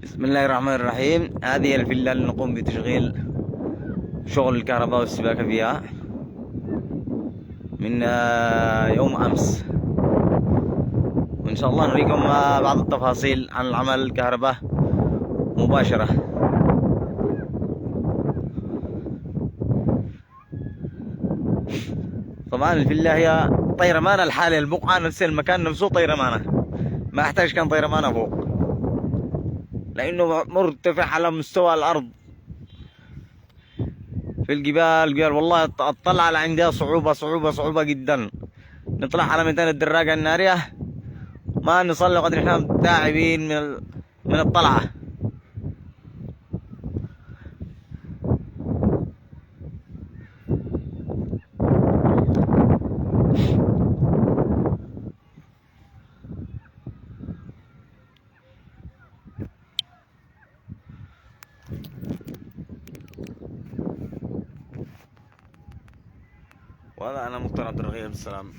بسم الله الرحمن الرحيم. هذه الفيلا اللي نقوم بتشغيل شغل الكهرباء والسباكة فيها من يوم أمس، وإن شاء الله نريكم بعض التفاصيل عن العمل الكهرباء مباشرة. طبعا الفيلا هي طيرمانة الحالة، البقعة نفس المكان نفسه طيرمانة، ما احتاج كان طيرمانة فوق لأنه مرتفع على مستوى الأرض في الجبال. والله الطلعة اللي عندها صعوبة جدا. نطلع على ميدان الدراجة النارية ما نصل قدر احنا تعبين من الطلعة. وهذا أنا مختار عبد الرغيب. السلام.